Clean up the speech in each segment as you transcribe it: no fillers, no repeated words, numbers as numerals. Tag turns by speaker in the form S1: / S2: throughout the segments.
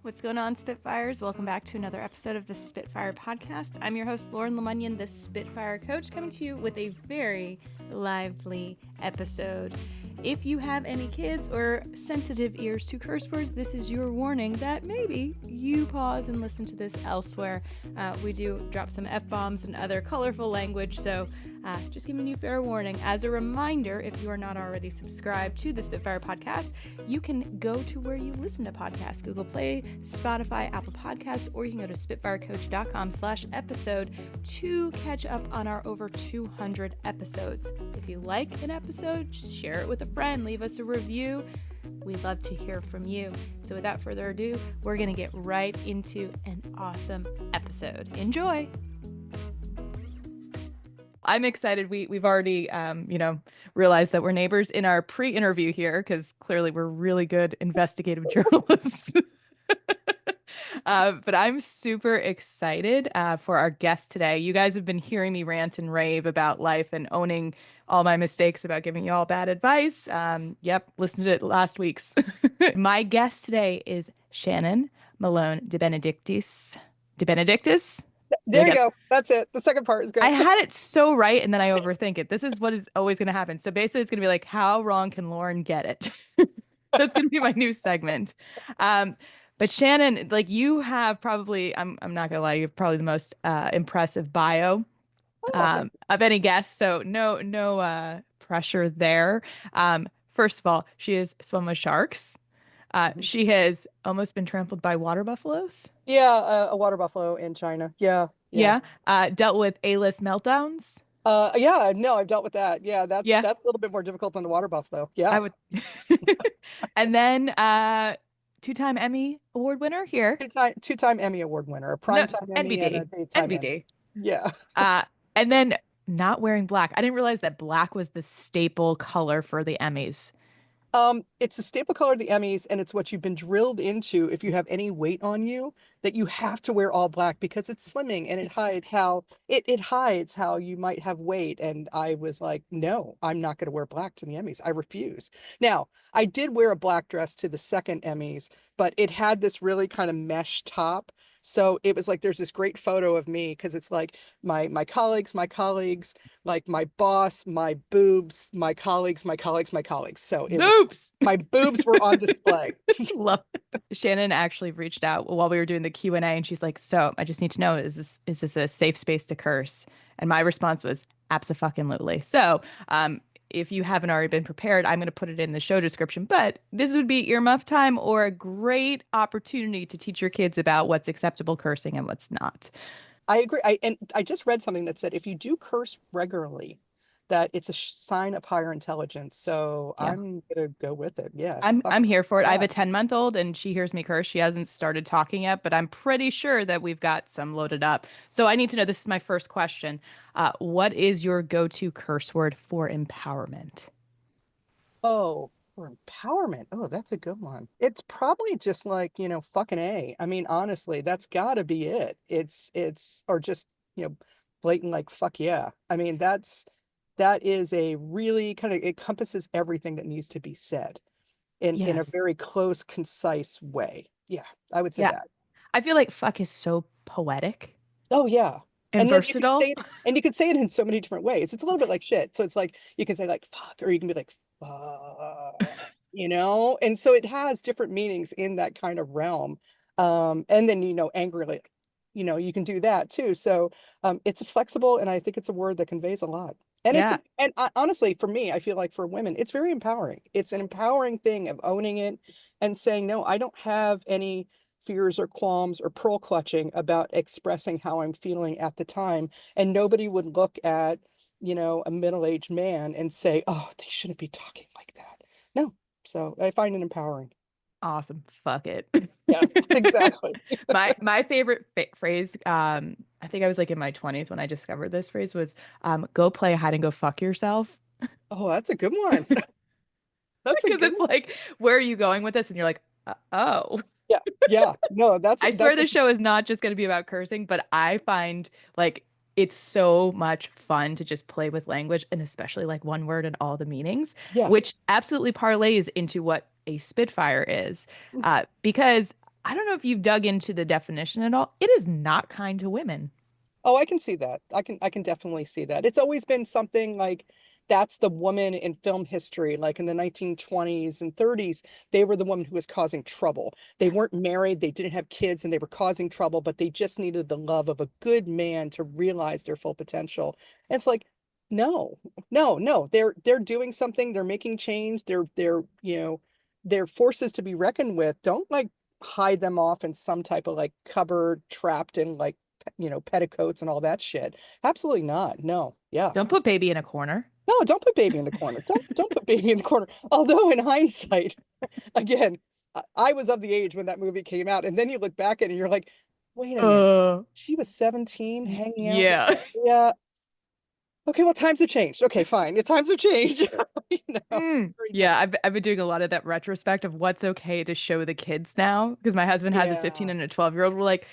S1: What's going on, Spitfires? Welcome back to another episode of the Spitfire podcast. I'm your host, Lauren Lemunyon, the Spitfire coach, coming to you with a very lively episode. If you have any kids or sensitive ears to curse words, this is your warning that maybe you pause and listen to this elsewhere. We do drop some F-bombs and other colorful language, so just giving you fair warning. As a reminder, if you are not already subscribed to the Spitfire podcast, you can go to where you listen to podcasts, Google Play, Spotify, Apple Podcasts, or you can go to spitfirecoach.com/episode to catch up on our over 200 episodes. If you like an episode, just share it with a friend, leave us a review. We'd love to hear from you. So without further ado, we're going to get right into an awesome episode. Enjoy! I'm excited. We've already, realized that we're neighbors in our pre-interview here because clearly we're really good investigative journalists. But I'm super excited for our guest today. You guys have been hearing me rant and rave about life and owning all my mistakes about giving you all bad advice. Listen to it last week's. My guest today is Shannon Malone-deBenedictis. DeBenedictis?
S2: There you go. That's it. The second part is good.
S1: I had it so right, and then I overthink it. This is what is always going to happen. So basically, it's going to be like, how wrong can Lauren get it? That's going to be my new segment. But Shannon, like you have probably, I'm not going to lie, you have probably the most impressive bio of any guest. So no pressure there. First of all, she has swum with sharks. She has almost been trampled by water buffaloes.
S2: Yeah, a water buffalo in China. Yeah.
S1: Dealt with A-list meltdowns.
S2: No, I've dealt with that. Yeah, that's
S1: Yeah.
S2: a little bit more difficult than the water buffalo. Yeah.
S1: I would. And then two-time Emmy Award winner here.
S2: Two-time Emmy Award winner, a primetime Emmy and a daytime Emmy. Yeah.
S1: And then not wearing black. I didn't realize that black was the staple color for the Emmys.
S2: It's a staple color of the Emmys, and it's what you've been drilled into if you have any weight on you, that you have to wear all black because it's slimming and it hides how you might have weight. And I was like, no, I'm not going to wear black to the Emmys. I refuse. Now, I did wear a black dress to the second Emmys, but it had this really kind of mesh top. So it was like there's this great photo of me because it's like my colleagues, like my boss, my boobs, my colleagues. So it was, my boobs were on display.
S1: Love it. Shannon actually reached out while we were doing the Q&A, and she's like, so I just need to know, is this a safe space to curse? And my response was abso-fucking-lutely. So if you haven't already been prepared, I'm going to put it in the show description, but this would be earmuff time or a great opportunity to teach your kids about what's acceptable cursing and what's not.
S2: I agree. I just read something that said if you do curse regularly, that it's a sign of higher intelligence. So yeah. I'm gonna go with it. Yeah,
S1: I'm here for it. I have a 10-month-old and she hears me curse. She hasn't started talking yet, but I'm pretty sure that we've got some loaded up. So I need to know, this is my first question. What is your go-to curse word for empowerment?
S2: Oh, for empowerment. Oh, that's a good one. It's probably just like, fucking A. I mean, honestly, that's gotta be it. Or just, blatant like, fuck yeah. I mean, that is a really kind of encompasses everything that needs to be said in a very close, concise way. Yeah, I would say that.
S1: I feel like fuck is so poetic.
S2: Oh, yeah.
S1: And versatile.
S2: And you could say it in so many different ways. It's a little bit like shit. So it's like, you can say like fuck, or you can be like, fuck, and so it has different meanings in that kind of realm. And then, angrily, you can do that too. So it's flexible, and I think it's a word that conveys a lot. And honestly, for me, I feel like for women, it's very empowering. It's an empowering thing of owning it and saying, no, I don't have any fears or qualms or pearl clutching about expressing how I'm feeling at the time. And nobody would look at, a middle-aged man and say, oh, they shouldn't be talking like that. No. So I find it empowering.
S1: Awesome. Fuck it.
S2: Yeah, exactly.
S1: My favorite phrase, I think I was like in my 20s when I discovered this phrase, was go play hide and go fuck yourself.
S2: Oh, that's a good one.
S1: That's because it's like, where are you going with this? And you're like, oh.
S2: Yeah. No,
S1: I swear the show is not just going to be about cursing, but I find like it's so much fun to just play with language, and especially like one word and all the meanings, which absolutely parlays into what a Spitfire is. Because I don't know if you've dug into the definition at all. It is not kind to women.
S2: Oh, I can see that. I can definitely see that. It's always been something like that's the woman in film history, like in the 1920s and 30s, they were the woman who was causing trouble. They
S1: Yes.
S2: weren't married, they didn't have kids, and they were causing trouble, but they just needed the love of a good man to realize their full potential. And it's like, no, no, no. They're doing something, they're making change, they're forces to be reckoned with. Don't like hide them off in some type of like cupboard trapped in like petticoats and all that shit. Absolutely not. No. Yeah.
S1: Don't put baby in a corner.
S2: No, don't put baby in the corner. Don't put baby in the corner. Although in hindsight, again, I was of the age when that movie came out, and then you look back at it and you're like, wait a minute.
S1: Uh,
S2: She was 17 hanging out with
S1: yeah.
S2: yeah. Okay, well, times have changed. Okay, fine. The times have changed. You know, very
S1: Yeah,
S2: different.
S1: I've been doing a lot of that retrospect of what's okay to show the kids now because my husband has a 15
S2: Yeah.
S1: and a 12-year-old. We're like,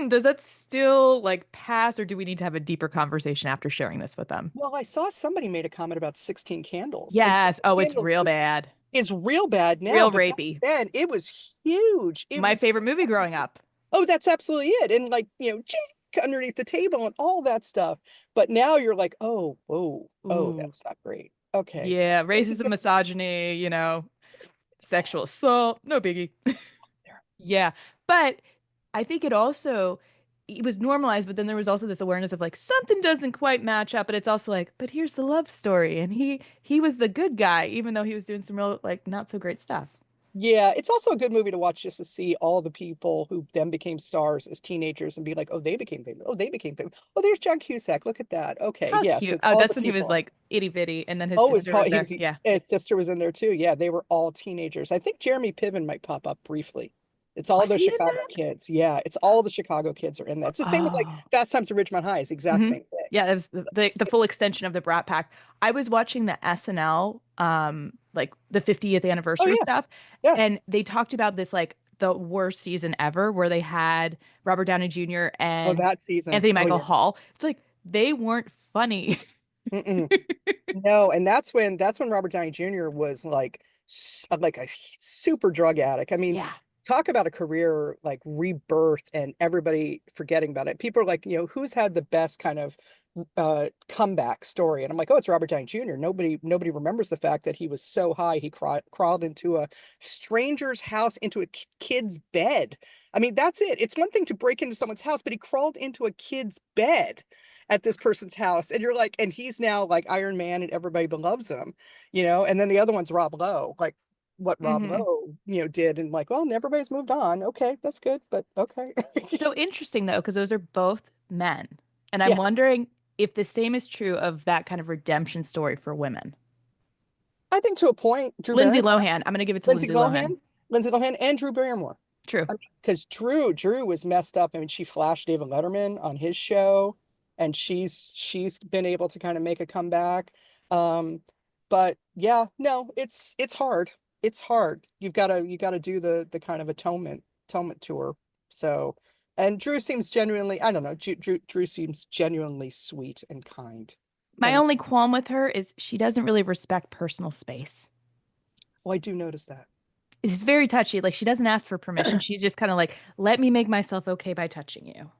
S1: does that still like pass or do we need to have a deeper conversation after sharing this with them?
S2: Well, I saw somebody made a comment about 16 candles, and
S1: Yes.
S2: 16
S1: Oh, it's
S2: candles
S1: real bad.
S2: is real bad now,
S1: Real
S2: but back
S1: rapey.
S2: then it was huge. It
S1: My
S2: was
S1: favorite movie growing up.
S2: oh, that's absolutely it. And like, Jake underneath the table and all that stuff. But now you're like, oh, whoa, oh,
S1: Ooh.
S2: that's not great. Okay.
S1: Yeah,
S2: It's a
S1: racism,
S2: different,
S1: misogyny,
S2: it's all
S1: sexual assault, no biggie.
S2: there.
S1: Yeah. But I think it was normalized, but then there was also this awareness of like something doesn't quite match up, but it's also like, but here's the love story. And he was the good guy, even though he was doing some real like not so great stuff.
S2: Yeah, it's also a good movie to watch just to see all the people who then became stars as teenagers and be like, oh, they became famous. Oh, they became famous. Oh, there's John Cusack. Look at that. Okay.
S1: How
S2: Yeah. So
S1: cute.
S2: it's
S1: Oh,
S2: all the
S1: that's when he was
S2: people.
S1: like itty bitty, and then his
S2: Oh, it's
S1: sister
S2: how
S1: was
S2: he
S1: there.
S2: was,
S1: Yeah.
S2: his sister was in there too. Yeah, they were all teenagers. I think Jeremy Piven might pop up briefly. It's all
S1: Was
S2: the
S1: he in
S2: Chicago
S1: that?
S2: kids. Yeah, it's all the Chicago kids are in that. It's the same with like
S1: Oh.
S2: Fast Times at Ridgemont High. It's the exact
S1: hmm
S2: same thing.
S1: Yeah, it was the full extension of the Brat Pack. I was watching the SNL, like the 50th
S2: Oh
S1: anniversary
S2: yeah,
S1: stuff,
S2: yeah.
S1: and they talked about this like the worst season ever, where they had Robert Downey Jr.
S2: Oh,
S1: and
S2: that season.
S1: Anthony
S2: Oh
S1: Michael
S2: yeah.
S1: Hall. It's like they weren't funny.
S2: Mm-mm. No, and that's when Robert Downey Jr. was like like a super drug addict. I mean,
S1: Yeah.
S2: talk about a career like rebirth and everybody forgetting about it. People are like, who's had the best kind of comeback story? And I'm like, oh, it's Robert Downey Jr. Nobody remembers the fact that he was so high he crawled into a stranger's house into a kid's bed. I mean, that's it. It's one thing to break into someone's house, but he crawled into a kid's bed at this person's house, and you're like, and he's now like Iron Man and everybody loves him, and then the other one's Rob Lowe, like what Rob
S1: hmm
S2: Lowe, did, and like, well, and everybody's moved on. Okay, that's good, but okay.
S1: So interesting though, because those are both men, and I'm
S2: Yeah,
S1: wondering if the same is true of that kind of redemption story for women.
S2: I think to a point, Drew
S1: Lindsay
S2: Barrymore,
S1: Lohan. I'm gonna give it to
S2: Lindsay
S1: Lindsay Lohan.
S2: Lohan, Lindsay Lohan, and Drew Barrymore.
S1: True.
S2: Because Drew was messed up. I mean, she flashed David Letterman on his show, and she's been able to kind of make a comeback. Um, but yeah, no, it's hard. It's hard. You gotta do the kind of atonement tour. So, and Drew seems genuinely, I don't know, Drew seems genuinely sweet and kind.
S1: My
S2: And
S1: only qualm with her is she doesn't really respect personal space.
S2: well, I do notice that.
S1: It's very touchy. Like she doesn't ask for permission. She's just kind of like, let me make myself okay by touching you.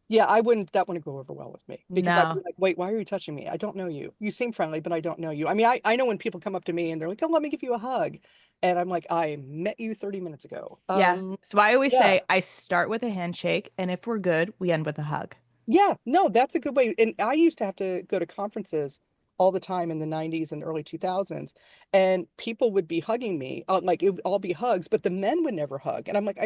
S2: Yeah, that wouldn't go over well with me because I'd be
S1: No.
S2: like, wait, why are you touching me? I don't know you. You seem friendly, but I don't know you. I mean, I know when people come up to me and they're like, oh, let me give you a hug. And I'm like, I met you 30 minutes ago.
S1: Yeah. So I always
S2: Yeah,
S1: say I start with a handshake, and if we're good, we end with a hug.
S2: yeah, no, that's a good way. And I used to have to go to conferences all the time in the 90s and early 2000s, and people would be hugging me, like it would all be hugs, but the men would never hug. And I'm like,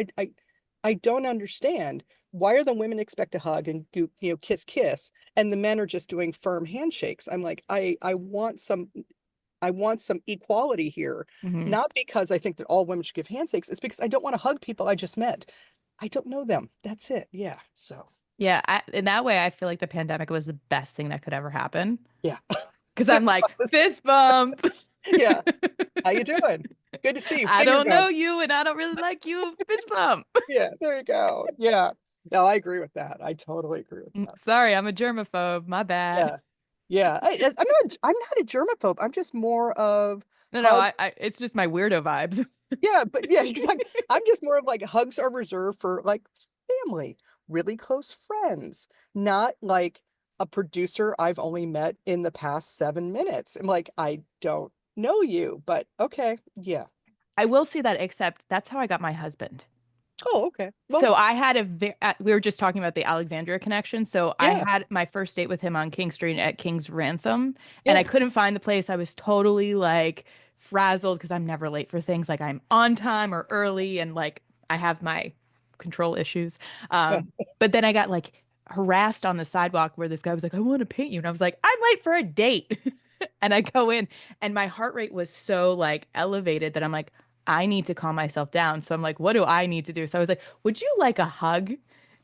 S2: I don't understand. Why are the women expect to hug and do, kiss, and the men are just doing firm handshakes? I'm like, I want some equality here,
S1: hmm
S2: not because I think that all women should give handshakes. It's because I don't want to hug people I just met. I don't know them. That's it. Yeah. So,
S1: Yeah. In that way, I feel like the pandemic was the best thing that could ever happen.
S2: yeah.
S1: Because
S2: It
S1: I'm like,
S2: was.
S1: fist bump.
S2: Yeah. How you doing? Good to see you.
S1: I
S2: Finger
S1: don't know
S2: bump.
S1: you, and I don't really like you. Fist bump.
S2: Yeah, there you go. Yeah. No, I agree with that. I totally agree with that.
S1: Sorry, I'm a germaphobe. My bad.
S2: Yeah. Yeah. I'm not a germaphobe. I'm just more of
S1: No, no,
S2: hugs.
S1: it's just my weirdo vibes.
S2: Yeah, but yeah, exactly. I'm just more of like hugs are reserved for like family, really close friends, not like a producer I've only met in the past 7 minutes. I'm like, I don't know you, but okay, yeah.
S1: I will say that, except that's how I got my husband.
S2: Oh, okay. Well,
S1: So I had we were just talking about the Alexandria connection. So I
S2: yeah,
S1: had my first date with him on King Street at King's Ransom, and
S2: yeah.
S1: I couldn't find the place. I was totally like frazzled because I'm never late for things. Like I'm on time or early, and like I have my control issues. But then I got like harassed on the sidewalk where this guy was like, "I want to paint you," and I was like, "I'm late for a date." And I go in, and my heart rate was so like elevated that I'm like, I need to calm myself down. So I'm like, what do I need to do? So I was like, would you like a hug?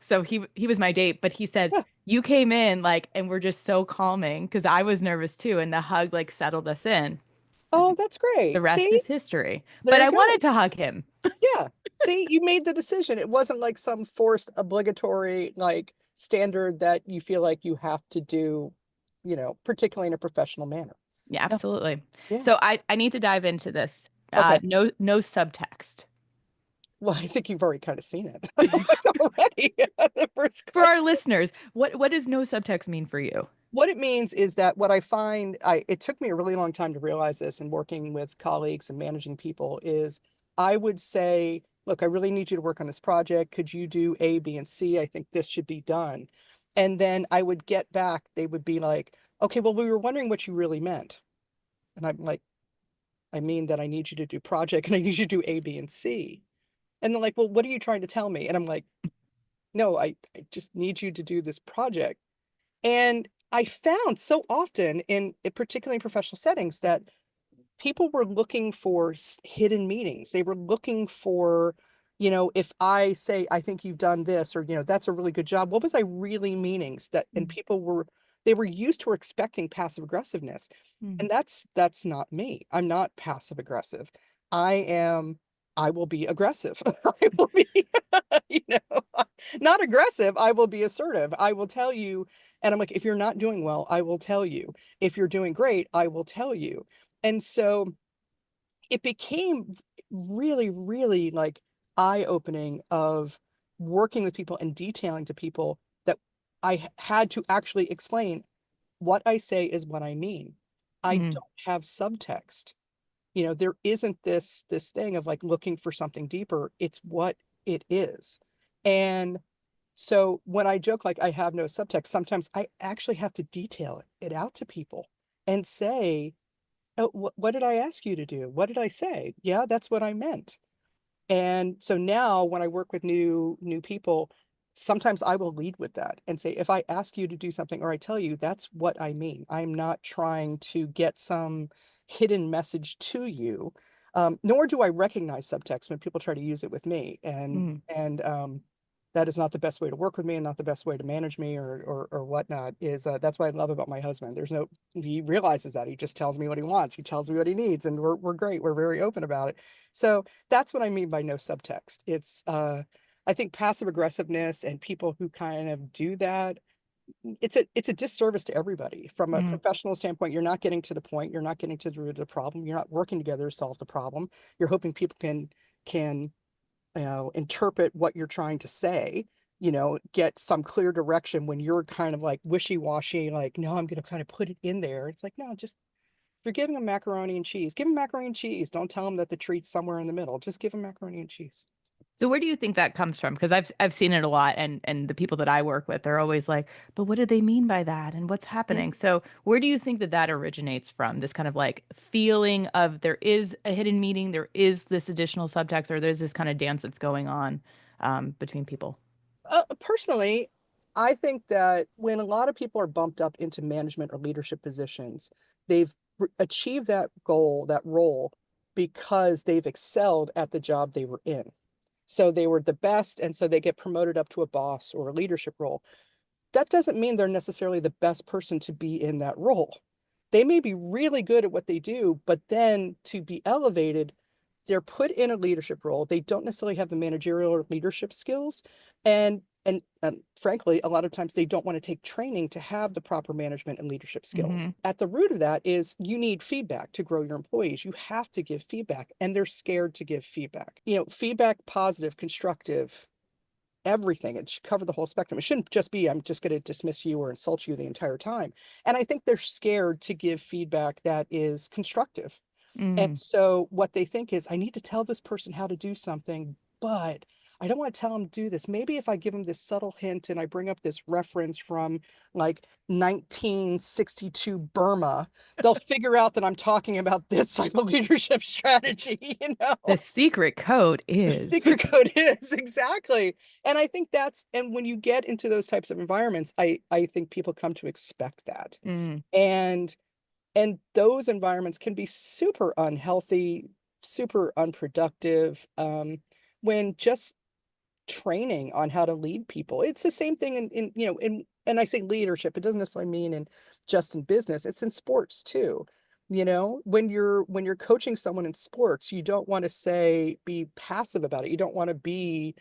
S1: So he was my date, but he said,
S2: Yeah.
S1: you came in like and we're just so calming because I was nervous too. And the hug like settled us in.
S2: Oh, that's
S1: The
S2: great.
S1: rest
S2: See,
S1: is history.
S2: there
S1: But
S2: you
S1: I
S2: go.
S1: wanted to hug him.
S2: Yeah. See, you made the decision. It wasn't like some forced obligatory like standard that you feel like you have to do, particularly in a professional manner.
S1: Yeah,
S2: No,
S1: absolutely.
S2: yeah.
S1: So I need to dive into this.
S2: Okay.
S1: No subtext.
S2: Well, I think you've already kind of seen it already. The first
S1: For our
S2: question.
S1: listeners, what does no subtext mean for you?
S2: What it means is that what I find, it took me a really long time to realize this in working with colleagues and managing people is I would say, look, I really need you to work on this project. Could you do A, B, and C? I think this should be done. And then I would get back, they would be like, okay, well, we were wondering what you really meant. And I'm like, I mean that I need you to do project and I need you to do A, B, and C. And they're like, well, what are you trying to tell me? And I'm like, no, I just need you to do this project. And I found so often particularly in professional settings, that people were looking for hidden meanings. They were looking for, if I say, I think you've done this, or, that's a really good job. What was I really meaning? And
S1: Mm,
S2: people they were used to or expecting passive aggressiveness.
S1: mm,
S2: And that's not me. I'm not passive aggressive. I am, I will be aggressive. I will be, you know, not aggressive. I will be assertive. I will tell you. And I'm like, if you're not doing well, I will tell you. If you're doing great, I will tell you. And so it became really, really like eye-opening of working with people and detailing to people that I had to actually explain what I say is what I mean. I
S1: mm,
S2: don't have subtext. There isn't this thing of like looking for something deeper. It's what it is. And so when I joke like I have no subtext, sometimes I actually have to detail it out to people and say, oh, what did I ask you to do? What did I say? Yeah, that's what I meant. And so now when I work with new people, sometimes I will lead with that and say, if I ask you to do something or I tell you, that's what I mean. I'm not trying to get some hidden message to you. Nor do I recognize subtext when people try to use it with me.
S1: mm.
S2: And that is not the best way to work with me and not the best way to manage me or whatnot. Is that's what I love about my husband. He realizes that he just tells me what he wants. He tells me what he needs, and we're great. We're very open about it. So that's what I mean by no subtext. I think passive aggressiveness and people who kind of do that, it's a disservice to everybody. From a
S1: Mm.
S2: professional standpoint, you're not getting to the point, you're not getting to the root of the problem, you're not working together to solve the problem. You're hoping people can interpret what you're trying to say, get some clear direction when you're kind of like wishy-washy, like, no, I'm going to kind of put it in there. It's like, no, just if you're giving them macaroni and cheese, give them macaroni and cheese. Don't tell them that the treat's somewhere in the middle. Just give them macaroni and cheese.
S1: So where do you think that comes from? Because I've seen it a lot, and the people that I work with, they're always like, "But what do they mean by that? And what's
S2: Mm.
S1: happening?" So where do you think that that originates from? This kind of like feeling of there is a hidden meaning, there is this additional subtext, or there's this kind of dance that's going on between people.
S2: Personally, I think that when a lot of people are bumped up into management or leadership positions, they've achieved that goal, that role, because they've excelled at the job they were in. So they were the best, and so they get promoted up to a boss or a leadership role. That doesn't mean they're necessarily the best person to be in that role. They may be really good at what they do, but then to be elevated, they're put in a leadership role. They don't necessarily have the managerial or leadership skills. And And frankly, a lot of times they don't want to take training to have the proper management and leadership skills.
S1: Mm-hmm.
S2: At the root of that is you need feedback to grow your employees. You have to give feedback, and they're scared to give feedback. Feedback, positive, constructive, everything. It should cover the whole spectrum. It shouldn't just be, I'm just going to dismiss you or insult you the entire time. And I think they're scared to give feedback that is constructive. And
S1: Mm.
S2: so what they think is, I need to tell this person how to do something, but I don't want to tell them to do this. Maybe if I give them this subtle hint and I bring up this reference from like 1962 Burma, they'll figure out that I'm talking about this type of leadership strategy,
S1: The secret code
S2: The
S1: is.
S2: secret code is exactly. And I think and when you get into those types of environments, I think people come to expect that.
S1: Mm.
S2: And and those environments can be super unhealthy, super unproductive, when just training on how to lead people. It's the same thing and I say leadership, it doesn't necessarily mean just in business, it's in sports too. When you're coaching someone in sports, you don't want to say be passive about it. You don't want to be,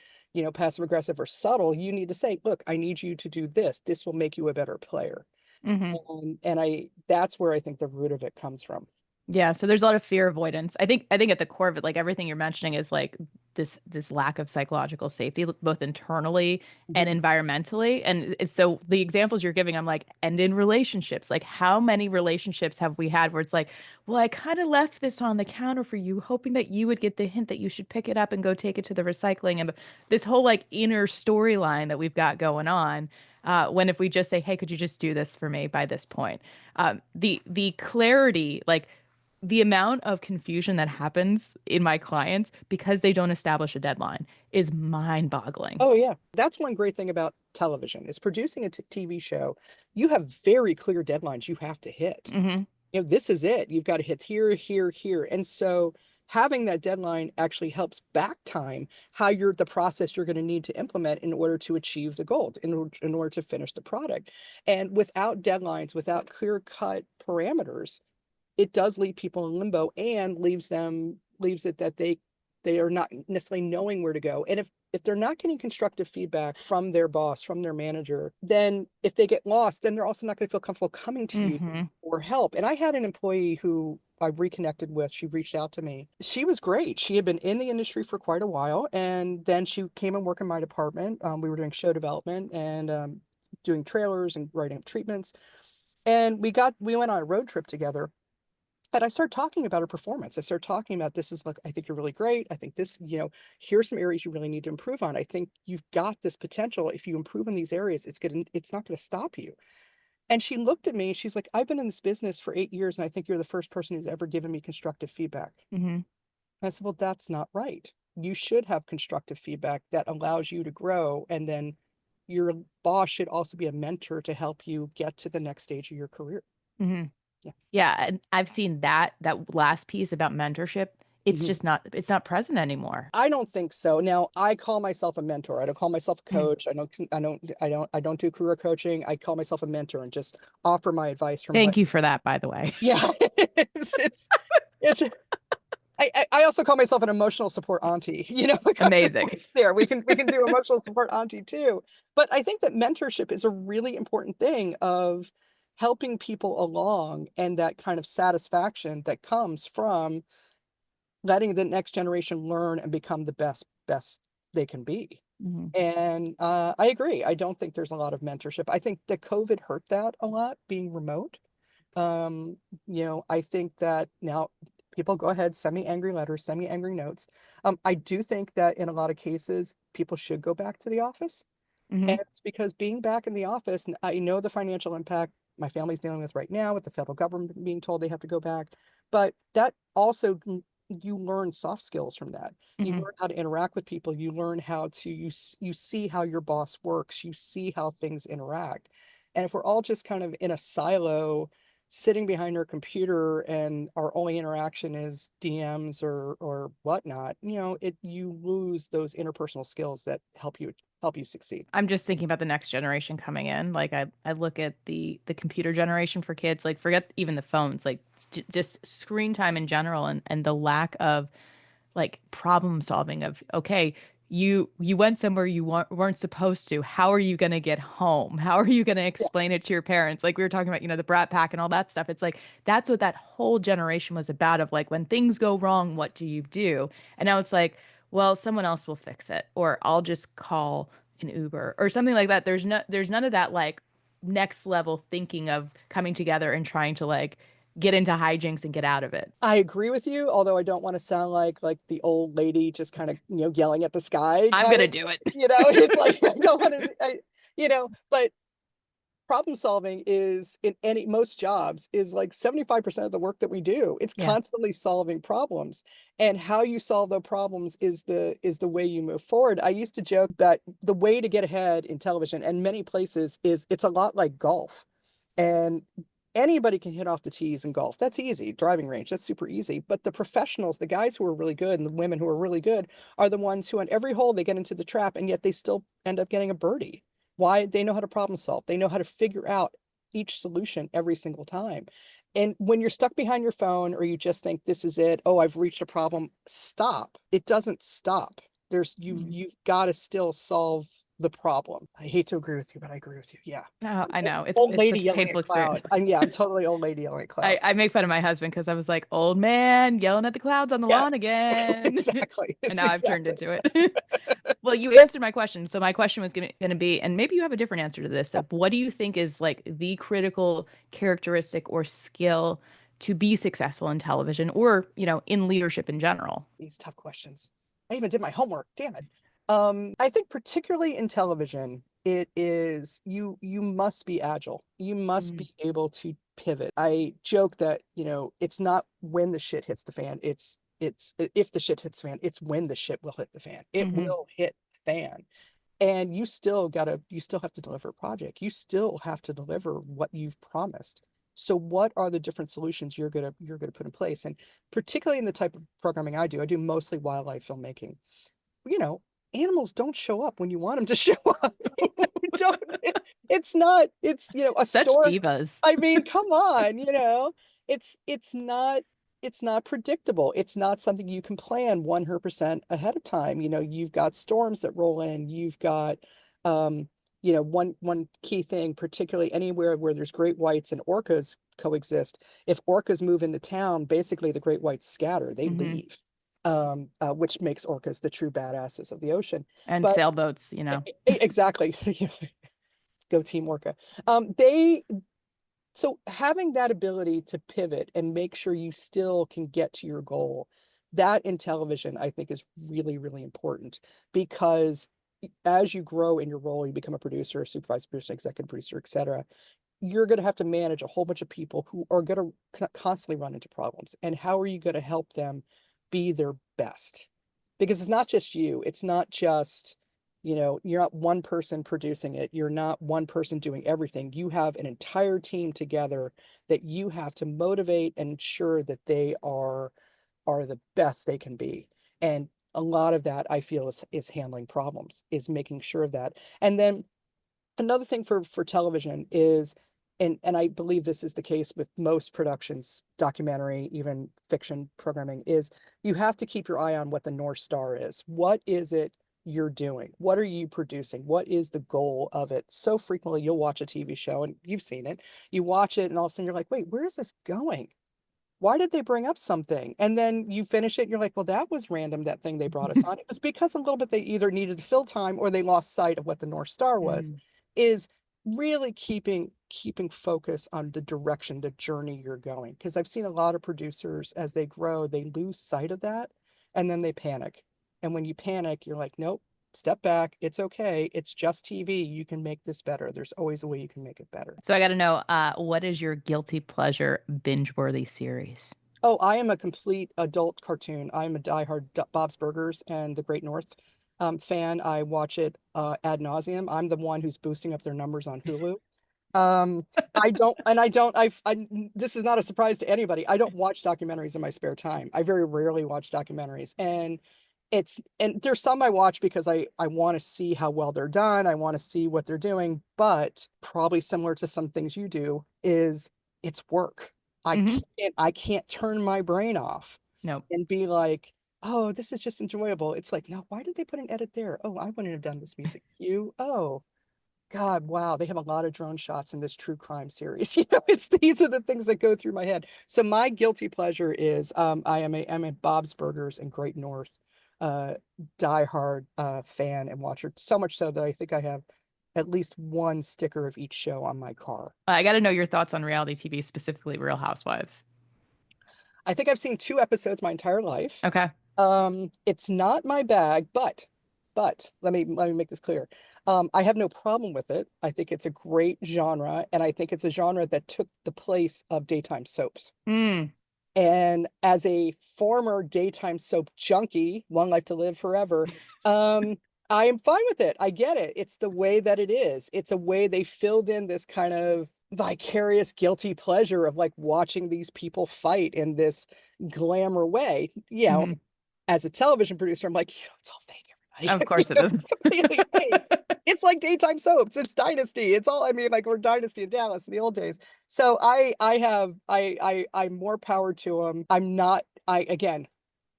S2: passive aggressive or subtle. You need to say, look, I need you to do this. This will make you a better player.
S1: Mm-hmm.
S2: And that's where I think the root of it comes from.
S1: Yeah, so there's a lot of fear avoidance. I think at the core of it, like everything you're mentioning is like this lack of psychological safety, both internally and
S2: Mhm.
S1: environmentally. And so the examples you're giving, I'm like, and in relationships, like how many relationships have we had where it's like, well, I kind of left this on the counter for you, hoping that you would get the hint that you should pick it up and go take it to the recycling. And this whole like inner storyline that we've got going on. When if we just say, hey, could you just do this for me by this point? The clarity, like the amount of confusion that happens in my clients because they don't establish a deadline is mind-boggling.
S2: Oh yeah. That's one great thing about television is producing a TV show. You have very clear deadlines you have to hit.
S1: Hmm.
S2: This is it. You've got to hit here, here, here. And so having that deadline actually helps back time how the process you're going to need to implement in order to achieve the goal, in order to finish the product. And without deadlines, without clear cut parameters, it does leave people in limbo and leaves it that they are not necessarily knowing where to go. And if they're not getting constructive feedback from their boss, from their manager, then if they get lost, then they're also not going to feel comfortable coming to you
S1: Hmm.
S2: for help. And I had an employee who I reconnected with. She reached out to me. She was great. She had been in the industry for quite a while, and then she came and worked in my department. We were doing show development and doing trailers and writing up treatments. And we went on a road trip together. And I started talking about her performance. I started talking about this is like, I think you're really great. I think this, here's some areas you really need to improve on. I think you've got this potential. If you improve in these areas, it's not going to stop you. And she looked at me and she's like, I've been in this business for 8 years and I think you're the first person who's ever given me constructive feedback.
S1: Hmm.
S2: I said, well, that's not right. You should have constructive feedback that allows you to grow. And then your boss should also be a mentor to help you get to the next stage of your career.
S1: Hmm.
S2: Yeah.
S1: Yeah, and I've seen that last piece about mentorship. It's
S2: Mhm.
S1: just not present anymore.
S2: I don't think so. Now, I call myself a mentor. I don't call myself a
S1: Mm.
S2: coach. I don't do career coaching. I call myself a mentor and just offer my advice from my,
S1: Thank you for that, by the way.
S2: yeah. It's I also call myself an emotional support auntie, because it's
S1: Amazing.
S2: like there, we can do emotional support auntie too. But I think that mentorship is a really important thing of helping people along and that kind of satisfaction that comes from letting the next generation learn and become the best they can be.
S1: Hmm.
S2: And I agree. I don't think there's a lot of mentorship. I think that COVID hurt that a lot, being remote. Um, I think that now people go ahead, send me angry letters, send me angry notes. I do think that in a lot of cases, people should go back to the office.
S1: Hmm.
S2: And it's because being back in the office, and I know the financial impact my family's dealing with right now with the federal government being told they have to go back, but that also you learn soft skills from that. You
S1: Hmm.
S2: learn how to interact with people. You learn how to you see how your boss works. You see how things interact. And if we're all just kind of in a silo, sitting behind our computer and our only interaction is DMs or whatnot, you lose those interpersonal skills that help you succeed.
S1: I'm just thinking about the next generation coming in. Like I look at the computer generation for kids, like forget even the phones, like just screen time in general and the lack of like problem solving of okay, you went somewhere you weren't supposed to. How are you going to get home? How are you going to
S2: Yeah,
S1: explain it to your parents? Like we were talking about, the Brat Pack and all that stuff. It's like that's what that whole generation was about of like when things go wrong, what do you do? And now it's like, well, someone else will fix it, or I'll just call an Uber or something like that. There's none of that like next level thinking of coming together and trying to like get into hijinks and get out of it.
S2: I agree with you, although I don't want to sound like the old lady just kind of, yelling at the sky
S1: I'm
S2: kind
S1: gonna
S2: of,
S1: do it.
S2: it's like I don't want to but problem solving is in most jobs is like 75% of the work that we do. It's
S1: Yeah.
S2: constantly solving problems. And how you solve the problems is the way you move forward. I used to joke that the way to get ahead in television and many places is it's a lot like golf. And anybody can hit off the tees in golf. That's easy. Driving range, that's super easy. But the professionals, the guys who are really good and the women who are really good are the ones who on every hole they get into the trap and yet they still end up getting a birdie. Why? They know how to problem solve. They know how to figure out each solution every single time. And when you're stuck behind your phone or you just think this is it, oh, I've reached a problem, stop. It doesn't stop. You've got to still solve the problem. I hate to agree with you, but I agree with you. Yeah.
S1: Oh, I know. It's
S2: Old
S1: it's
S2: lady
S1: such a
S2: yelling
S1: painful
S2: at
S1: experience.
S2: cloud. I'm totally old lady yelling at cloud.
S1: I make fun of my husband because I was like, old man yelling at the clouds on the
S2: Yeah,
S1: lawn again.
S2: exactly.
S1: And
S2: It's
S1: now I've turned
S2: exactly.
S1: into it. Well, you answered my question. So my question was gonna be, and maybe you have a different answer to this,
S2: Yeah,
S1: of what do you think is like the critical characteristic or skill to be successful in television or, in leadership in general?
S2: these tough questions. I even did my homework. Damn it. I think particularly in television, it is you must be agile. You must
S1: Mm,
S2: be able to pivot. I joke that, it's not when the shit hits the fan, it's if the shit hits the fan, it's when the shit will hit the fan. It
S1: hmm
S2: will hit the fan. And you still have to deliver a project. You still have to deliver what you've promised. So what are the different solutions you're gonna put in place? And particularly in the type of programming I do mostly wildlife filmmaking. You know, animals don't show up when you want them to show up. Don't, it's not, a
S1: Such
S2: store.
S1: divas.
S2: I mean, come on, it's not, it's not predictable. It's not something you can plan 100% ahead of time. You've got storms that roll in. You've got, um, one key thing, particularly anywhere where there's great whites and orcas coexist. If orcas move into town, basically the great whites scatter, they
S1: hmm
S2: leave, which makes orcas the true badasses of the ocean.
S1: And
S2: But
S1: sailboats.
S2: exactly, go Team Orca. They so having that ability to pivot and make sure you still can get to your goal, that in television, I think is really, really important because as you grow in your role, you become a producer, supervisor, producer, executive producer, etc. You're going to have to manage a whole bunch of people who are going to constantly run into problems. And how are you going to help them be their best? Because it's not just you. It's not just, you're not one person producing it. You're not one person doing everything. You have an entire team together that you have to motivate and ensure that they are the best they can be. And a lot of that I feel is handling problems, is making sure of that. And then another thing for television is, and I believe this is the case with most productions, documentary, even fiction programming, is you have to keep your eye on what the North Star is. What is it you're doing? What are you producing? What is the goal of it? So frequently you'll watch a TV show and you've seen it. You watch it and all of a sudden you're like, wait, where is this going? Why did they bring up something? And then you finish it and you're like, well, that was random, that thing they brought us on. It was because a little bit they either needed to fill time or they lost sight of what the North Star was,
S1: Mm.
S2: is really keeping focus on the direction, the journey you're going. Because I've seen a lot of producers as they grow, they lose sight of that and then they panic. And when you panic, you're like, nope, step back. It's okay. It's just TV. You can make this better. There's always a way you can make it better.
S1: So I got to know, what is your guilty pleasure binge-worthy series?
S2: Oh, I am a complete adult cartoon. I'm a diehard Bob's Burgers and The Great North fan. I watch it ad nauseum. I'm the one who's boosting up their numbers on Hulu. Um, I don't, this is not a surprise to anybody. I don't watch documentaries in my spare time. I very rarely watch documentaries. And there's some I watch because I want to see how well they're done. I want to see what they're doing, but probably similar to some things you do is it's work. I
S1: hmm
S2: can't turn my brain off
S1: Nope.
S2: and be like, oh, this is just enjoyable. It's like, no, why did they put an edit there? Oh, I wouldn't have done this music cue. Oh, God, wow, they have a lot of drone shots in this true crime series. It's these are the things that go through my head. So my guilty pleasure is I'm a Bob's Burgers and Great North uh diehard fan and watcher. So much so that I think I have at least one sticker of each show on my car.
S1: I got to know your thoughts on reality TV, specifically Real Housewives.
S2: I think I've seen two episodes my entire life.
S1: Okay.
S2: It's not my bag, but let me make this clear. I have no problem with it. I think it's a great genre, and I think it's a genre that took the place of daytime soaps.
S1: Mm,
S2: And as a former daytime soap junkie, One Life to Live Forever, I am fine with it. I get it. It's the way that it is. It's a way they filled in this kind of vicarious guilty pleasure of like watching these people fight in this glamour way.
S1: mhm.
S2: As a television producer, I'm like, it's all fake,
S1: Of
S2: everybody.
S1: course it is.
S2: It's completely fake. It's like daytime soaps. It's Dynasty. It's all, I mean, like we're Dynasty in Dallas in the old days. So I'm more power to them. I'm not, I again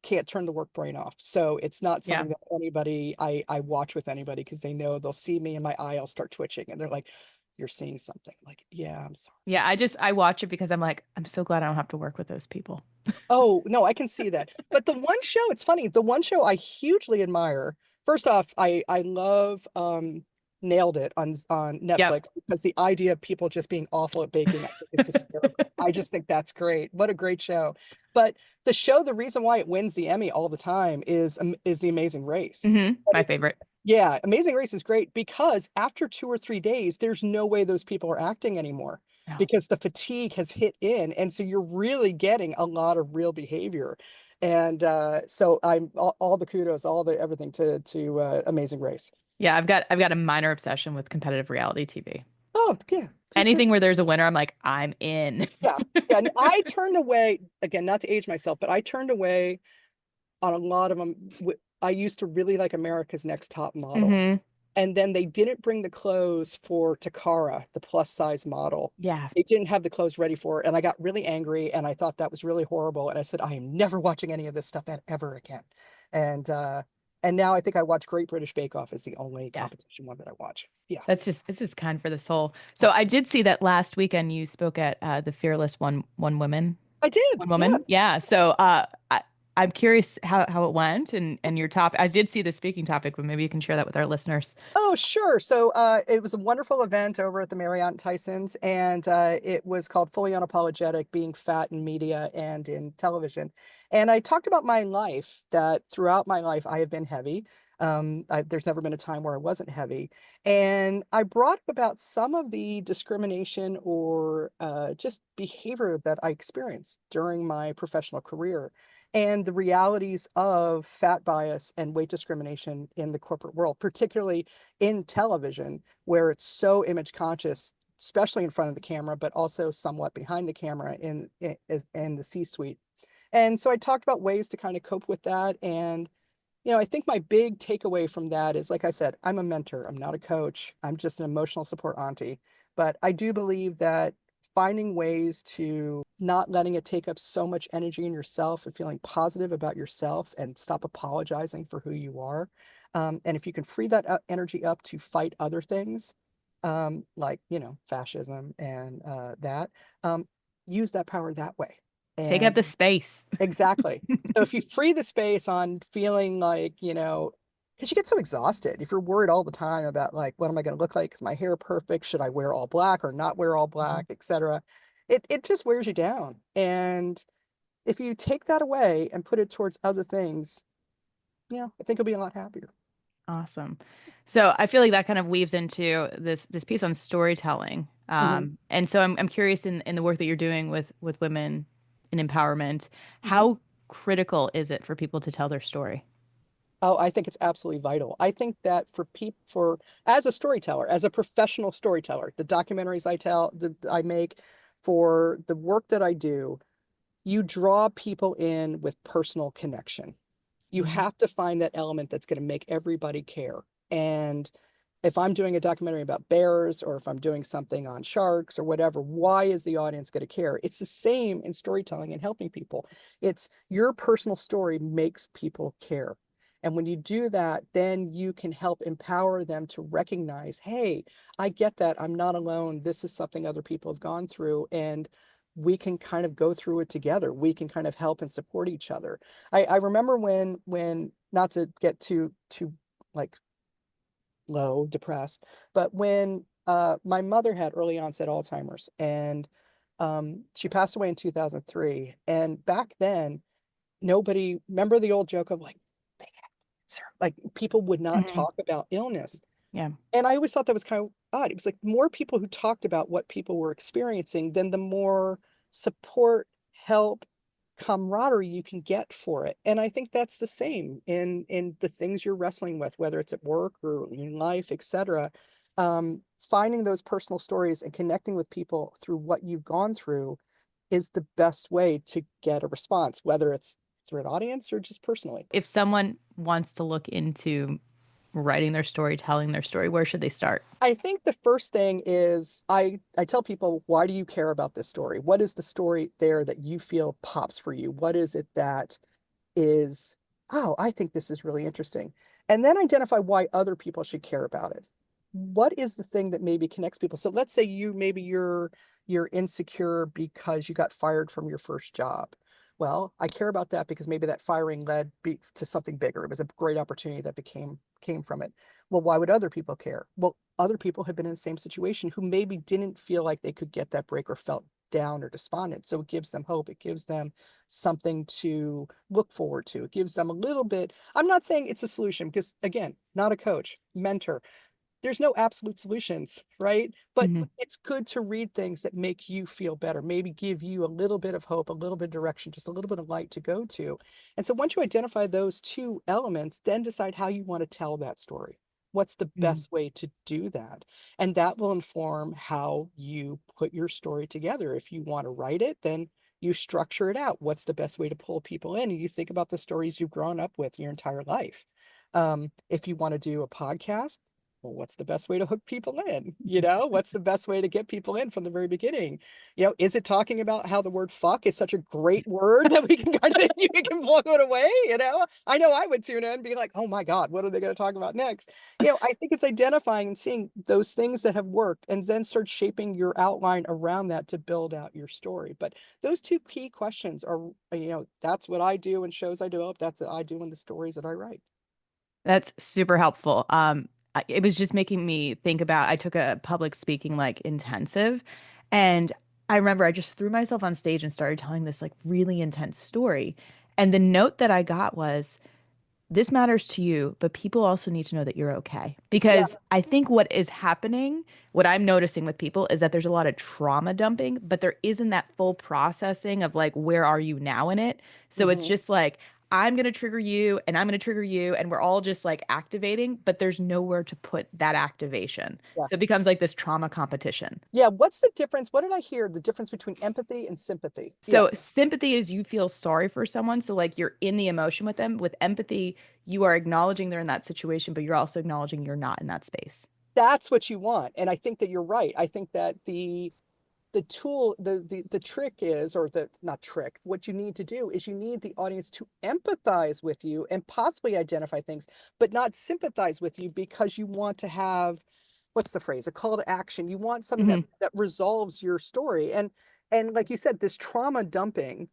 S2: can't turn the work brain off. So it's not
S1: Yeah.
S2: something that anybody I watch with anybody because they know they'll see me and my eye will start twitching and they're like, you're seeing something. Like, yeah, I'm sorry.
S1: Yeah, I watch it because I'm like, I'm so glad I don't have to work with those people.
S2: Oh, no, I can see that. But the one show, it's funny, the one show I hugely admire. First off, I love Nailed It on
S1: Yep.
S2: Netflix because the idea of people just being awful at baking, I think is hysterical. I just think that's great. What a great show. But the show, the reason why it wins the Emmy all the time is The Amazing Race. But
S1: My
S2: it's
S1: favorite.
S2: yeah, Amazing Race is great because after 2 or 3 days, there's no way those people are acting anymore
S1: No.
S2: because the fatigue has hit in. And so you're really getting a lot of real behavior. And so I'm all the kudos, all the everything to Amazing Race.
S1: Yeah, I've got a minor obsession with competitive reality TV.
S2: Oh, yeah, good.
S1: Anything where there's a winner, I'm like, I'm in.
S2: Yeah. Yeah. And I turned away, again, not to age myself, but I turned away on a lot of them. I used to really like America's Next Top Model.
S1: Hmm.
S2: And then they didn't bring the clothes for Takara, the plus size model.
S1: Yeah.
S2: They didn't have the clothes ready for her. And I got really angry and I thought that was really horrible. And I said, I am never watching any of this stuff ever again. And and now I think I watch Great British Bake Off as the only
S1: Yeah.
S2: competition one that I watch. Yeah.
S1: It's just kind for the soul. So I did see that last weekend you spoke at the Fearless
S2: I did.
S1: One Woman.
S2: Yes.
S1: Yeah. So I'm curious how it went and your topic. I did see the speaking topic, but maybe you can share that with our listeners.
S2: Oh, sure. So it was a wonderful event over at the Marriott Tysons, and it was called Fully Unapologetic, Being Fat in Media and in Television. And I talked about my life, that throughout my life I have been heavy. There's never been a time where I wasn't heavy. And I brought up about some of the discrimination or just behavior that I experienced during my professional career and the realities of fat bias and weight discrimination in the corporate world, particularly in television, where it's so image conscious, especially in front of the camera, but also somewhat behind the camera in the C-suite. And so I talked about ways to kind of cope with that. And, I think my big takeaway from that is, like I said, I'm a mentor. I'm not a coach. I'm just an emotional support auntie. But I do believe that finding ways to not letting it take up so much energy in yourself and feeling positive about yourself and stop apologizing for who you are. And if you can free that energy up to fight other things, like, fascism and that, um, use that power that way.
S1: Take up
S2: And
S1: the space.
S2: exactly. So if you free the space on feeling like, because you get so exhausted if you're worried all the time about like, what am I going to look like? Is my hair perfect? Should I wear all black or not wear all
S1: Mhm.
S2: black, etc. It just wears you down. And if you take that away and put it towards other things, I think you'll be a lot happier.
S1: Awesome. So I feel like that kind of weaves into this piece on storytelling.
S2: Hmm.
S1: And so I'm curious in the work that you're doing with women in empowerment,
S2: Hmm.
S1: how critical is it for people to tell their story?
S2: Oh, I think it's absolutely vital. I think that for people, as a storyteller, as a professional storyteller, the documentaries I make, for the work that I do, you draw people in with personal connection. You
S1: Mhm.
S2: have to find that element that's going to make everybody care. And if I'm doing a documentary about bears, or if I'm doing something on sharks or whatever, why is the audience going to care? It's the same in storytelling and helping people. It's your personal story makes people care. And when you do that, then you can help empower them to recognize, hey, I get that. I'm not alone. This is something other people have gone through, and we can kind of go through it together. We can kind of help and support each other. I remember when not to get too like low, depressed, but when my mother had early onset Alzheimer's, and she passed away in 2003. And back then, nobody remember the old joke of like, "They had cancer." Like people would not
S1: Mhm.
S2: talk about illness.
S1: Yeah.
S2: And I always thought that was kind of odd. It was like more people who talked about what people were experiencing, then the more support, help, camaraderie you can get for it. And I think that's the same in the things you're wrestling with, whether it's at work or in life, etc. Finding those personal stories and connecting with people through what you've gone through is the best way to get a response, whether it's through an audience or just personally.
S1: If someone wants to look into writing their story, telling their story, where should they start?
S2: I think the first thing is I tell people, why do you care about this story? What is the story there that you feel pops for you? What is it that is, oh, I think this is really interesting. And then identify why other people should care about it. What is the thing that maybe connects people? So let's say you're insecure because you got fired from your first job. Well, I care about that because maybe that firing to something bigger. It was a great opportunity that came from it. Well, why would other people care? Well, other people have been in the same situation who maybe didn't feel like they could get that break or felt down or despondent. So it gives them hope. It gives them something to look forward to. It gives them a little bit. I'm not saying it's a solution because, again, not a coach, mentor. There's no absolute solutions, right? But
S1: Mhm.
S2: it's good to read things that make you feel better, maybe give you a little bit of hope, a little bit of direction, just a little bit of light to go to. And so once you identify those two elements, then decide how you want to tell that story. What's the
S1: Mhm.
S2: best way to do that? And that will inform how you put your story together. If you want to write it, then you structure it out. What's the best way to pull people in? And you think about the stories you've grown up with your entire life. If you want to do a podcast, well, what's the best way to hook people in? What's the best way to get people in from the very beginning? Is it talking about how the word fuck is such a great word that we can kind of, you can blow it away? I know I would tune in and be like, oh my God, what are they going to talk about next? I think it's identifying and seeing those things that have worked and then start shaping your outline around that to build out your story. But those two key questions are, that's what I do in shows I develop. That's what I do in the stories that I write.
S1: That's super helpful. It was just making me think about, I took a public speaking like intensive, and I remember I just threw myself on stage and started telling this like really intense story. And the note that I got was, this matters to you, but people also need to know that you're okay.
S2: Yeah.
S1: Because I think what is happening, what I'm noticing with people is that there's a lot of trauma dumping, but there isn't that full processing of like, where are you now in it? So it's
S2: Hmm.
S1: just like, I'm going to trigger you and I'm going to trigger you. And we're all just like activating, but there's nowhere to put that activation.
S2: Yeah.
S1: So it becomes like this trauma competition.
S2: Yeah. What's the difference? What did I hear? The difference between empathy and sympathy. Yeah.
S1: So sympathy is you feel sorry for someone. So like you're in the emotion with them. With empathy, you are acknowledging they're in that situation, but you're also acknowledging you're not in that space.
S2: That's what you want. And I think that you're right. I think that the tool, the trick is, or the not trick, what you need to do is you need the audience to empathize with you and possibly identify things, but not sympathize with you, because you want to have, what's the phrase, a call to action. You want something that
S1: Hmm.
S2: resolves your story. And like you said, this trauma dumping,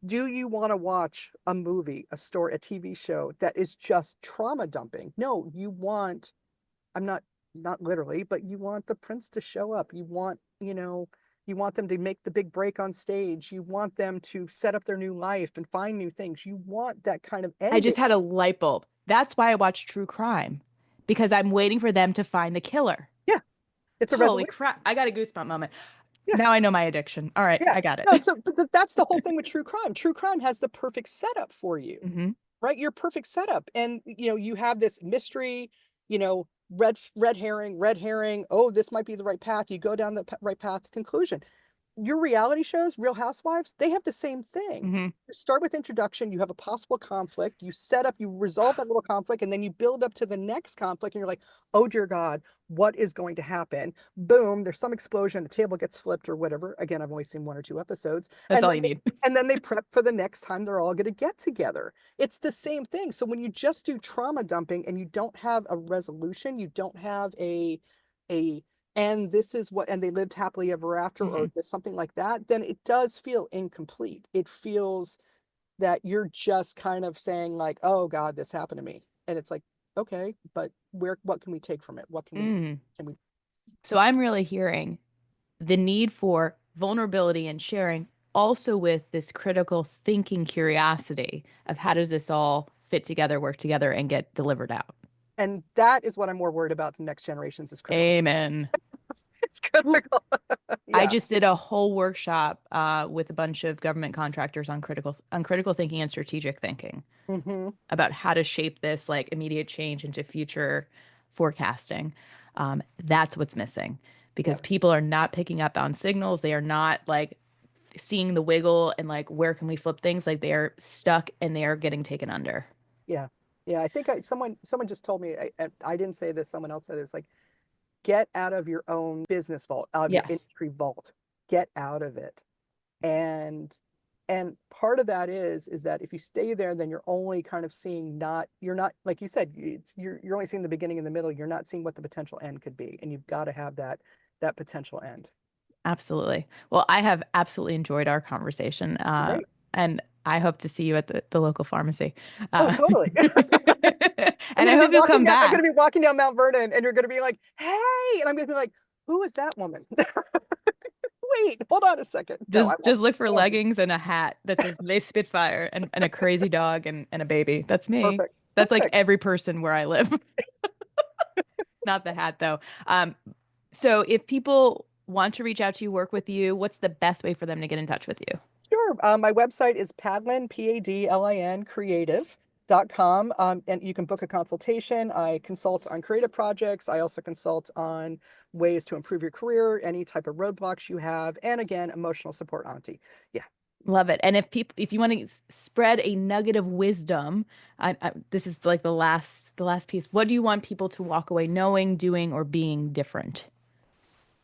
S2: do you want to watch a movie, a story, a TV show that is just trauma dumping? No, you want, I'm not literally, but you want the prince to show up. You want them to make the big break on stage. You want them to set up their new life and find new things. You want that kind of
S1: I
S2: ending.
S1: just had a light bulb. That's why I watch true crime, because I'm waiting for them to find the killer.
S2: Yeah, it's a
S1: Holy
S2: resolution.
S1: crap. I got a goosebump moment.
S2: Yeah,
S1: Now I know my addiction. All right,
S2: yeah.
S1: I got it.
S2: No, so but that's the whole thing with true crime. True crime has the perfect setup for you,
S1: Hmm.
S2: right? Your perfect setup. And you have this mystery, red herring, red herring. Oh, this might be the right path. You go down the right path, conclusion. your reality shows, Real Housewives, they have the same thing.
S1: Hmm.
S2: You start with introduction, you have a possible conflict, you set up, you resolve that little conflict, and then you build up to the next conflict, and you're like, oh dear God, what is going to happen? Boom, there's some explosion, the table gets flipped or whatever. Again, I've only seen 1 or 2 episodes.
S1: That's all you need.
S2: And then they prep for the next time they're all going to get together. It's the same thing. So when you just do trauma dumping and you don't have a resolution, you don't have a and this is what, and they lived happily ever after,
S1: Hmm.
S2: or something like that, then it does feel incomplete. It feels that you're just kind of saying like, oh God, this happened to me. And it's like, okay, but what can we take from it?
S1: Mm.
S2: Can we,
S1: So I'm really hearing the need for vulnerability and sharing, also with this critical thinking curiosity of how does this all fit together, work together, and get delivered out.
S2: and that is what I'm more worried about the next generations is critical.
S1: Amen.
S2: It's critical.
S1: I
S2: Yeah.
S1: just did a whole workshop with a bunch of government contractors on critical thinking and strategic thinking
S2: Hmm.
S1: about how to shape this like immediate change into future forecasting. That's what's missing because
S2: Yeah.
S1: people are not picking up on signals. They are not like seeing the wiggle and like where can we flip things. Like they are stuck and they are getting taken under.
S2: Yeah. Yeah. I think someone just told me, I didn't say this, someone else said it was like, get out of your own business vault, out of your
S1: Yes.
S2: industry vault, get out of it. And part of that is that if you stay there, then you're only kind of seeing you're not, like you said, you're only seeing the beginning and the middle. You're not seeing what the potential end could be. And you've got to have that potential end.
S1: Absolutely. Well, I have absolutely enjoyed our conversation.
S2: Great.
S1: And I hope to see you at the local pharmacy.
S2: Oh,
S1: Uh,
S2: totally.
S1: and I hope you'll come
S2: I'm
S1: back.
S2: gonna be walking down Mount Vernon and you're gonna be like, hey, and I'm gonna be like, who is that woman? Wait, hold on a second. No, I won't.
S1: Just look for
S2: I won't be.
S1: leggings and a hat that says May Spitfire and a crazy dog and a baby. That's me.
S2: Perfect.
S1: That's like
S2: Perfect.
S1: every person where I live. Not the hat though. So if people want to reach out to you, work with you, what's the best way for them to get in touch with you?
S2: Sure. My website is Padlin, Padlin, creative.com. And you can book a consultation. I consult on creative projects. I also consult on ways to improve your career, any type of roadblocks you have, and again, emotional support auntie. Yeah.
S1: Love it. And if you want to spread a nugget of wisdom, this is like the last piece. What do you want people to walk away knowing, doing, or being different?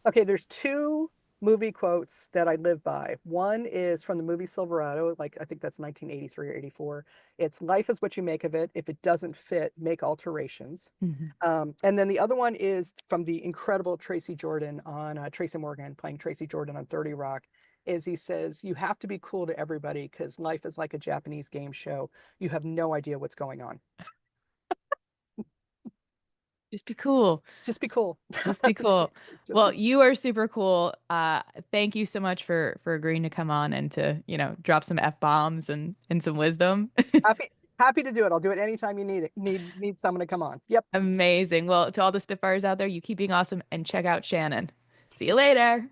S2: Okay, there's two movie quotes that I live by. One is from the movie Silverado, like I think that's 1983 or 84. It's life is what you make of it. If it doesn't fit, make alterations.
S1: Mhm.
S2: And then the other one is from the incredible Tracy Jordan on Tracy Morgan playing Tracy Jordan on 30 Rock. Is he says, you have to be cool to everybody because life is like a Japanese game show. You have no idea what's going on.
S1: Just be cool.
S2: Just be cool.
S1: Just be cool.
S2: Just
S1: Well,
S2: be
S1: you are super cool. Thank you so much for agreeing to come on and to, drop some F-bombs and some wisdom.
S2: happy to do it. I'll do it anytime you need it. Need someone to come on. Yep.
S1: Amazing. Well, to all the Spitfires out there, you keep being awesome and check out Shannon. See you later.